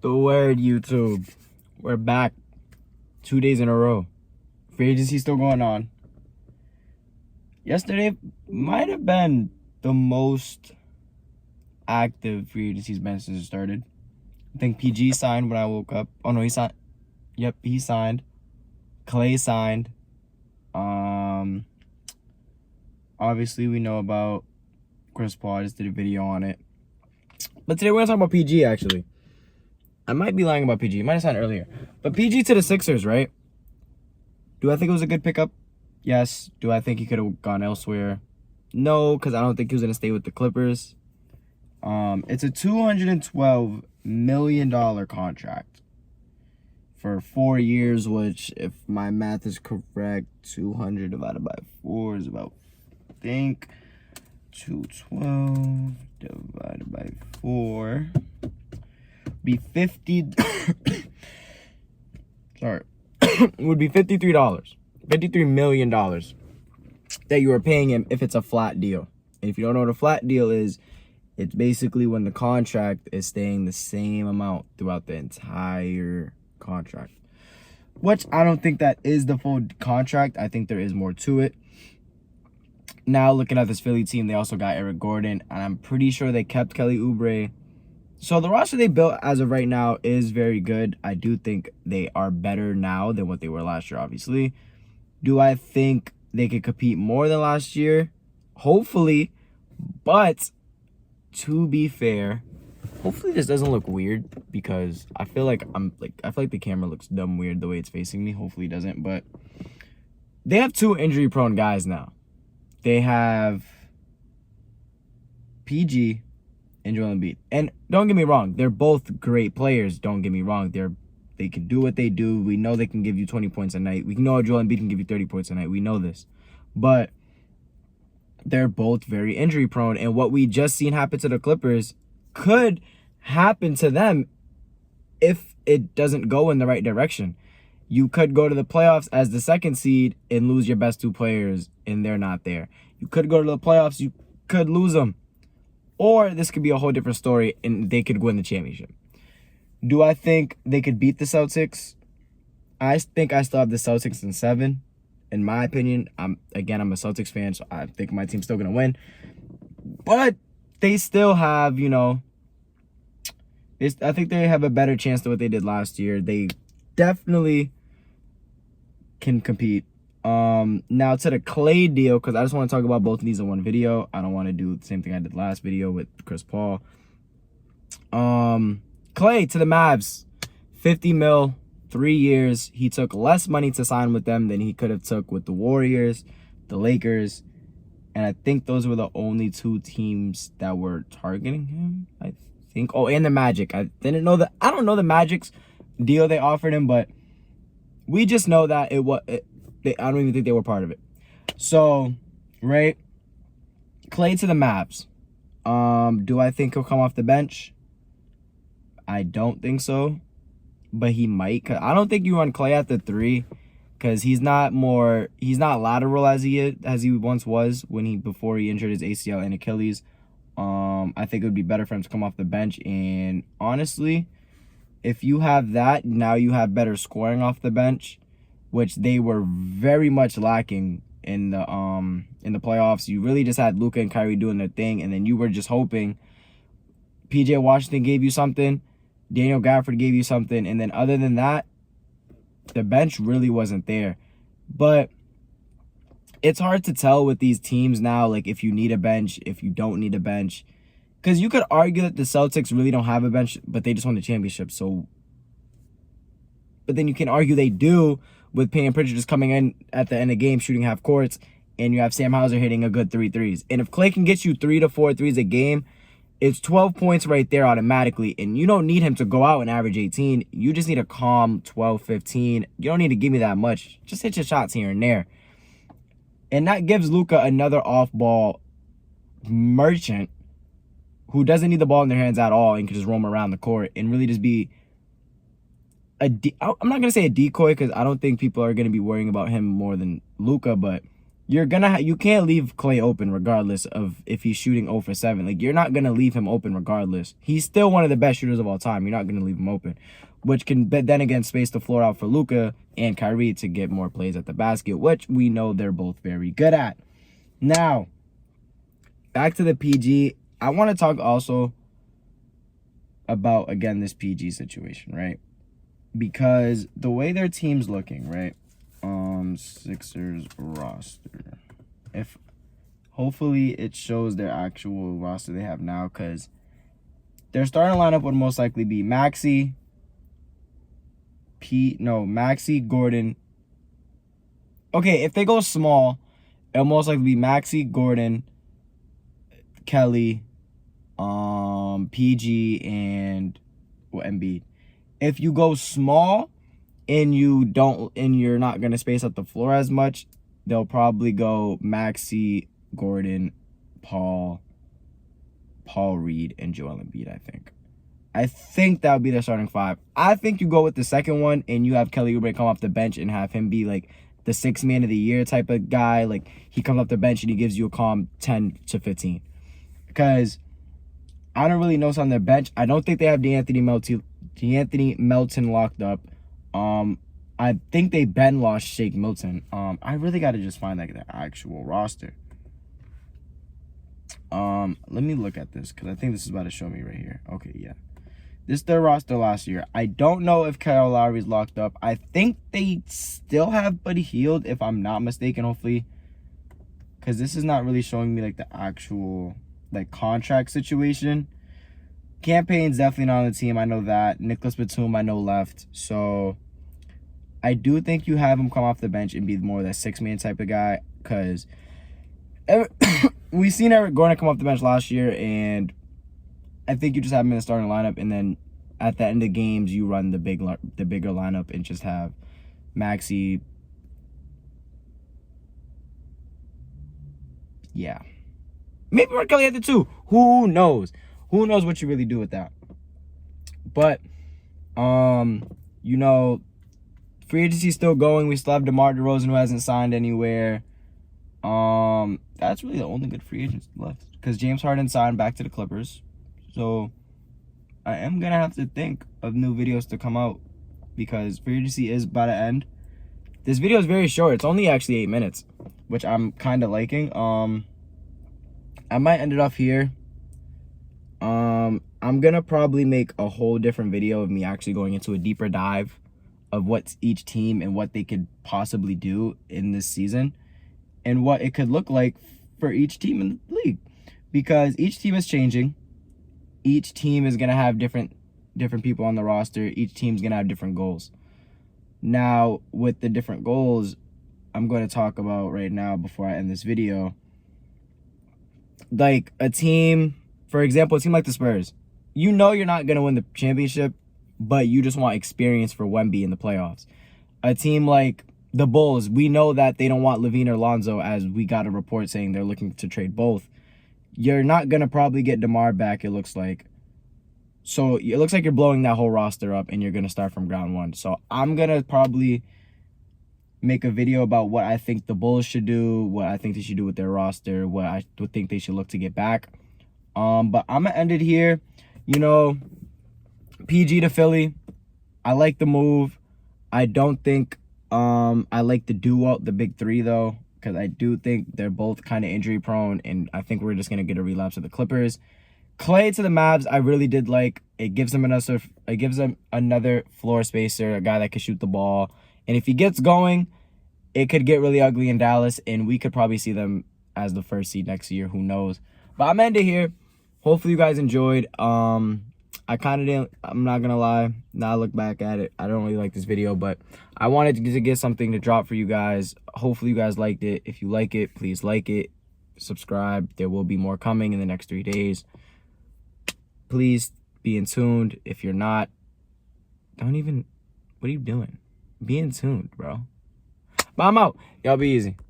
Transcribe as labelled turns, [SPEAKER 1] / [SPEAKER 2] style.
[SPEAKER 1] The word, YouTube. We're back 2 days in a row. Free agency still going on. Yesterday might have been the most active free agency's been since it started. I think PG signed when I woke up. Oh no, he signed. Yep, he signed. Clay signed. Obviously we know about Chris Paul. I just did a video on it. But today we're gonna talk about PG actually. I might be lying about PG. He might have signed earlier. But PG to the Sixers, right? Do I think it was a good pickup? Yes. Do I think he could have gone elsewhere? No, because I don't think he was going to stay with the Clippers. It's a $212 million contract for 4 years, which, if my math is correct, 200 divided by 4 is about, I think, 212 divided by 4 be 50. Sorry. It would be $53 million that you are paying him if it's a flat deal. And if you don't know what a flat deal is, it's basically when the contract is staying the same amount throughout the entire contract. Which I don't think that is the full contract. I think there is more to it. Now, looking at this Philly team, they also got Eric Gordon, and I'm pretty sure they kept Kelly Oubre. So the roster they built as of right now is very good. I do think they are better now than what they were last year, obviously. Do I think they could compete more than last year? Hopefully. But to be fair, hopefully this doesn't look weird because I feel like the camera looks dumb weird the way it's facing me. Hopefully it doesn't. But they have two injury prone guys now. They have PG and Joel Embiid. And don't get me wrong, they're both great players. Don't get me wrong. They can do what they do. We know they can give you 20 points a night. We know Joel Embiid can give you 30 points a night. We know this. But they're both very injury prone. And what we just seen happen to the Clippers could happen to them if it doesn't go in the right direction. You could go to the playoffs as the second seed and lose your best two players and they're not there. You could go to the playoffs. You could lose them. Or this could be a whole different story and they could win the championship. Do I think they could beat the Celtics? I think I still have the Celtics in 7. In my opinion, I'm a Celtics fan, so I think my team's still going to win. But they still have, I think they have a better chance than what they did last year. They definitely can compete. Now to the Clay deal, because I just want to talk about both of these in one video. I don't want to do the same thing I did last video with Chris Paul. Clay to the Mavs, 50 mil, 3 years. He took less money to sign with them than he could have took with the Warriors, the Lakers, and I think those were the only two teams that were targeting him. I think. Oh, and the Magic. I don't know the Magic's deal they offered him, but we just know that I don't even think they were part of it. So, right, Clay to the Mavs. Do I think he'll come off the bench? I don't think so, but he might. I don't think you run Clay at the 3 because he's not lateral as he once was before he injured his ACL and Achilles. I think it would be better for him to come off the bench. And honestly, if you have that, now you have better scoring off the bench, which they were very much lacking in the playoffs. You really just had Luka and Kyrie doing their thing, and then you were just hoping PJ Washington gave you something, Daniel Gafford gave you something, and then other than that, the bench really wasn't there. But it's hard to tell with these teams now, like if you need a bench, if you don't need a bench. Because you could argue that the Celtics really don't have a bench, but they just won the championship. So, but then you can argue they do, with Payne Pritchard just coming in at the end of the game, shooting half courts, and you have Sam Hauser hitting a good 3 threes. And if Clay can get you 3 to 4 threes a game, it's 12 points right there automatically. And you don't need him to go out and average 18. You just need a calm 12, 15. You don't need to give me that much. Just hit your shots here and there. And that gives Luka another off-ball merchant who doesn't need the ball in their hands at all and can just roam around the court and really just be I'm not going to say a decoy because I don't think people are going to be worrying about him more than Luka, but you can't leave Clay open regardless of if he's shooting 0 for 7. Like, you're not gonna leave him open regardless. He's still one of the best shooters of all time. You're not gonna leave him open, which can but then again space the floor out for Luka and Kyrie to get more plays at the basket, which we know they're both very good at. Now, back to the PG. I want to talk also about, again, this PG situation, right? Because the way their team's looking, right? Sixers roster. If hopefully it shows their actual roster they have now, because their starting lineup would most likely be Maxey, Gordon. Okay, if they go small, it'll most likely be Maxey, Gordon, Kelly, PG, and Embiid. If you go small and you're not gonna space out the floor as much, they'll probably go Maxey, Gordon, Paul Reed, and Joel Embiid. I think that would be their starting 5. I think you go with the second one and you have Kelly Oubre come off the bench and have him be like the 6th man of the year type of guy. Like, he comes off the bench and he gives you a calm 10 to 15. Because I don't really know what's on their bench. I don't think they have De'Anthony Melton locked up. I think they lost Shake Milton. I really got to just find like the actual roster. Let me look at this because I think this is about to show me right here. Okay, yeah. This is their roster last year. I don't know if Kyle Lowry's locked up. I think they still have Buddy Hield, if I'm not mistaken, hopefully. Because this is not really showing me like the actual like contract situation. Campaign's definitely not on the team. I know that. Nicholas Batum, I know, left. So I do think you have him come off the bench and be more of that 6-man type of guy. Because we've seen Eric Gordon come off the bench last year, and I think you just have him in the starting lineup, and then at the end of games, you run the bigger lineup and just have Maxey. Yeah. Maybe Mark Kelly at the 2. Who knows? Who knows what you really do with that? But, free agency is still going. We still have DeMar DeRozan, who hasn't signed anywhere. That's really the only good free agents left, because James Harden signed back to the Clippers. So I am gonna have to think of new videos to come out, because free agency is about to end. This video is very short. It's only actually 8 minutes, which I'm kind of liking. I might end it off here. I'm gonna probably make a whole different video of me actually going into a deeper dive of what's each team and what they could possibly do in this season, and what it could look like for each team in the league, because each team is changing. Each team is gonna have different people on the roster. Each team's gonna have different goals. Now, with the different goals I'm going to talk about right now before I end this video, like a team, for example, a team like the Spurs, you know you're not going to win the championship, but you just want experience for Wemby in the playoffs. A team like the Bulls, we know that they don't want LaVine or Lonzo, as we got a report saying they're looking to trade both. You're not going to probably get DeMar back, it looks like. So it looks like you're blowing that whole roster up and you're going to start from ground one. So I'm going to probably make a video about what I think the Bulls should do, what I think they should do with their roster, what I would think they should look to get back. But I'm going to end it here. PG to Philly. I like the move. I don't think I like the duo, the big three, though, because I do think they're both kind of injury prone, and I think we're just going to get a relapse of the Clippers. Clay to the Mavs, I really did like. It gives them another floor spacer, a guy that can shoot the ball. And if he gets going, it could get really ugly in Dallas, and we could probably see them as the first seed next year. Who knows? But I'm ending here. Hopefully you guys enjoyed. I kind of didn't, I'm not going to lie. Now I look back at it, I don't really like this video, but I wanted to get something to drop for you guys. Hopefully you guys liked it. If you like it, please like it. Subscribe. There will be more coming in the next 3 days. Please be in tuned. If you're not, what are you doing? Be in tuned, bro. But I'm out. Y'all be easy.